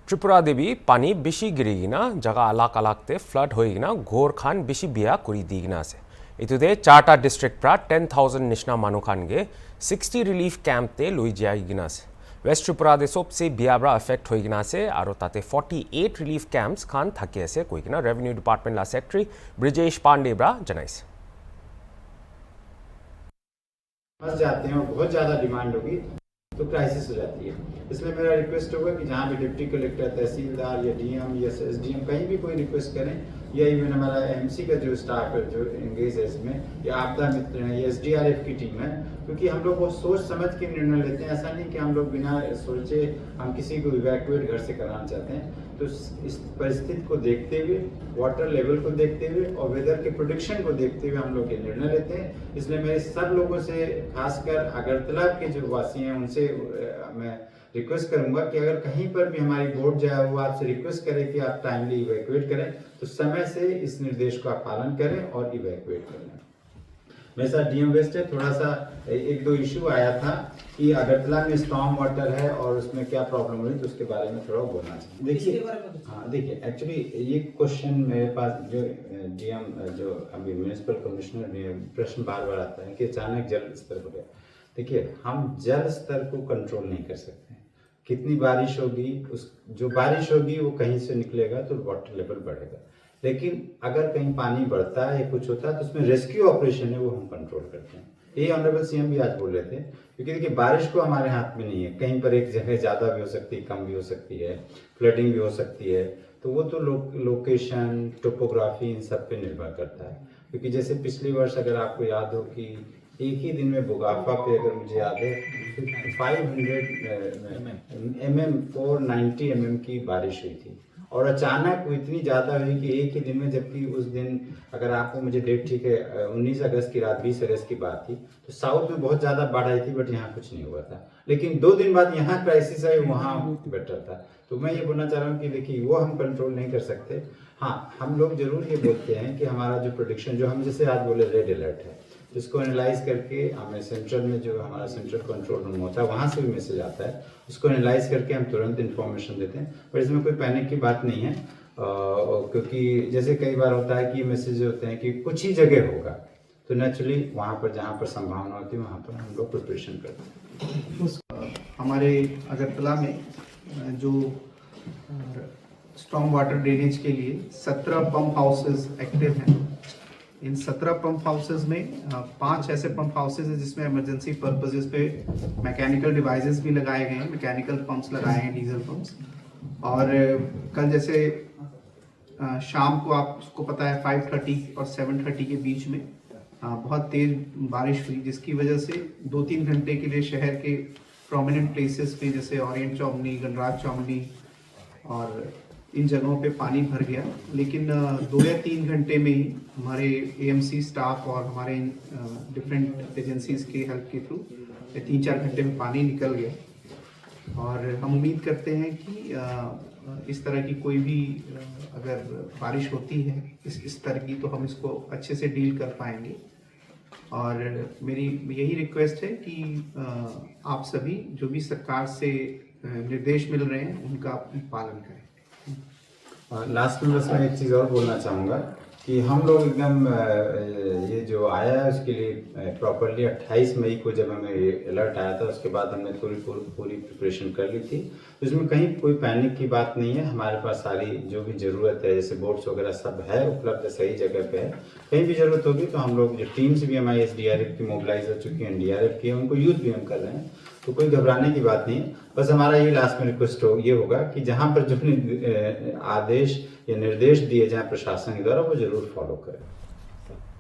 ত্রিপুরা দেবী পানি বেশি গিরিগিনা জায়গা আলাক আলাকতে ফ্লাড হয়েগিনা ঘোর খান বেশি বিয়া করি দিগিনা আছে ইতুদে চারটা ডিস্ট্রিক্ট প্রা 10,000 নিশনা মানু খানগে 60 রিলিফ ক্যাম্পতে লই যাইগিনা আছে ওয়েস্ট ত্রিপুরা দে সবসে বিয়াবরা এফেক্ট হয়েগিনা আছে আর তাতে 48 রিলিফ ক্যাম্পস খান থাকে আছে কইগিনা রেভিনিউ ডিপার্টমেন্ট লা সেক্রেটারি ব্রিजेश पांडे ब्रा जनाइस फंस जाते हैं और बहुत ज़्यादा डिमांड होगी तो क्राइसिस हो जाती है। इसलिए मेरा रिक्वेस्ट होगा कि जहाँ भी डिप्टी कलेक्टर, तहसीलदार या डीएम या एसडीएम कहीं भी कोई रिक्वेस्ट करें या इवन हमारा एमसी का जो स्टाफ है जो एंगेज है इसमें या आपदा मित्र है या एसडीआरएफ की टीम है, क्योंकि हम लोग बहुत सोच समझ के निर्णय लेते हैं। ऐसा नहीं कि हम लोग बिना सोचे हम किसी को इवैक्यूएट घर से कराना चाहते हैं। तो इस परिस्थिति को देखते हुए, वाटर लेवल को देखते हुए और वेदर के प्रोडिक्शन को देखते हुए हम लोग ये निर्णय लेते हैं। इसलिए मेरे सब लोगों से, खासकर अगरतला के जो वासी हैं उनसे मैं रिक्वेस्ट करूंगा कि अगर कहीं पर भी हमारी बोट जाए वो आपसे रिक्वेस्ट करे कि आप टाइमली इवैक्यूएट करें, तो समय से इस निर्देश का पालन करें और इवैक्यूएट करें। मेरे साथ डीएम वेस्ट है। थोड़ा सा एक दो इशू आया था कि अगरतला में स्टॉर्म वाटर है और उसमें क्या प्रॉब्लम हुई, तो उसके बारे में थोड़ा बोलना चाहिए। देखिए, हाँ देखिए, एक्चुअली ये क्वेश्चन मेरे पास जो डीएम जो अभी म्यूनिसिपल कमिश्नर ने प्रश्न बार बार आता है कि अचानक जल स्तर हो गया। देखिए, हम जल स्तर को कंट्रोल नहीं कर सकते। कितनी बारिश होगी, उस जो बारिश होगी वो कहीं से निकलेगा तो वाटर लेवल बढ़ेगा। लेकिन अगर कहीं पानी बढ़ता है या कुछ होता है तो उसमें रेस्क्यू ऑपरेशन है वो हम कंट्रोल करते हैं। यही ऑनरेबल सीएम भी आज बोल रहे थे, क्योंकि देखिए बारिश को हमारे हाथ में नहीं है। कहीं पर एक जगह ज़्यादा भी हो सकती है, कम भी हो सकती है, फ्लडिंग भी हो सकती है। तो वो तो लोकेशन, टोपोग्राफी इन सब पे निर्भर करता है। क्योंकि जैसे पिछले वर्ष अगर आपको याद हो कि एक ही दिन में बुगाफा पे अगर मुझे याद है 500 mm 490 mm की बारिश हुई थी और अचानक वो इतनी ज़्यादा हुई कि एक ही दिन में, जबकि उस दिन अगर आपको मुझे डेट ठीक है 19 अगस्त की रात 20 अगस्त की बात थी, तो साउथ में बहुत ज़्यादा बाढ़ आई थी बट यहाँ कुछ नहीं हुआ था। लेकिन 2 दिन बाद यहाँ क्राइसिस आई, वहाँ बेटर था। तो मैं ये बोलना चाह रहा हूँ कि देखिए वो हम कंट्रोल नहीं कर सकते। हाँ, हम लोग जरूर ये बोलते हैं कि हमारा जो प्रोडिक्शन जो हम जैसे आज बोले रेड अलर्ट है, इसको एनालाइज करके हमें सेंट्रल में जो हमारा सेंट्रल कंट्रोल रूम होता है वहाँ से भी मैसेज आता है, उसको एनालाइज करके हम तुरंत इन्फॉर्मेशन देते हैं। पर इसमें कोई पैनिक की बात नहीं है, क्योंकि जैसे कई बार होता है कि मैसेज होते हैं कि कुछ ही जगह होगा, तो नेचुरली वहाँ पर जहाँ पर संभावना होती है वहाँ पर हम लोग प्रिपरेशन करते हैं। हमारे अगरतला में जो स्टॉर्म वाटर ड्रेनेज के लिए 17 पंप हाउसेज एक्टिव हैं। इन 17 पंप हाउसेज में 5 ऐसे पंप हाउसेज हैं जिसमें इमरजेंसी पर्पसेस पे मैकेनिकल डिवाइसेस भी लगाए गए हैं, मैकेनिकल पंप्स लगाए हैं, डीजल पंप्स। और कल जैसे शाम को आपको पता है 5:30 और 7:30 के बीच में बहुत तेज बारिश हुई, जिसकी वजह से 2-3 घंटे के लिए शहर के प्रोमिनेंट प्लेसेस पे जैसे ओरिएंट चौमनी, गणराज चौमनी और इन जगहों पे पानी भर गया। लेकिन 2 या 3 घंटे में ही हमारे एएमसी स्टाफ और हमारे डिफरेंट एजेंसीज के हेल्प के थ्रू 3-4 घंटे में पानी निकल गया। और हम उम्मीद करते हैं कि इस तरह की कोई भी अगर बारिश होती है इस स्तर की, तो हम इसको अच्छे से डील कर पाएंगे। और मेरी यही रिक्वेस्ट है कि आप सभी जो भी सरकार से निर्देश मिल रहे हैं उनका पालन करें। लास्ट में बस मैं एक चीज़ और बोलना चाहूँगा कि हम लोग एकदम ये जो आया है उसके लिए प्रॉपरली 28 मई को जब हमें ये अलर्ट आया था उसके बाद हमने पूरी प्रिपरेशन कर ली थी। तो इसमें कहीं कोई पैनिक की बात नहीं है। हमारे पास सारी जो भी ज़रूरत है जैसे बोट्स वगैरह सब है उपलब्ध, सही जगह पे है। कहीं भी ज़रूरत होगी तो हम लोग जो टीम्स भी हमारी एसडीआरएफ की मोबिलाइज हो चुकी है, एनडीआरएफ की है, उनको यूज़ भी हम कर रहे हैं। तो कोई घबराने की बात नहीं है। बस हमारा ये लास्ट में रिक्वेस्ट ये होगा कि जहाँ पर जो आदेश या निर्देश दिए जाए प्रशासन के द्वारा वो जरूर फॉलो करें।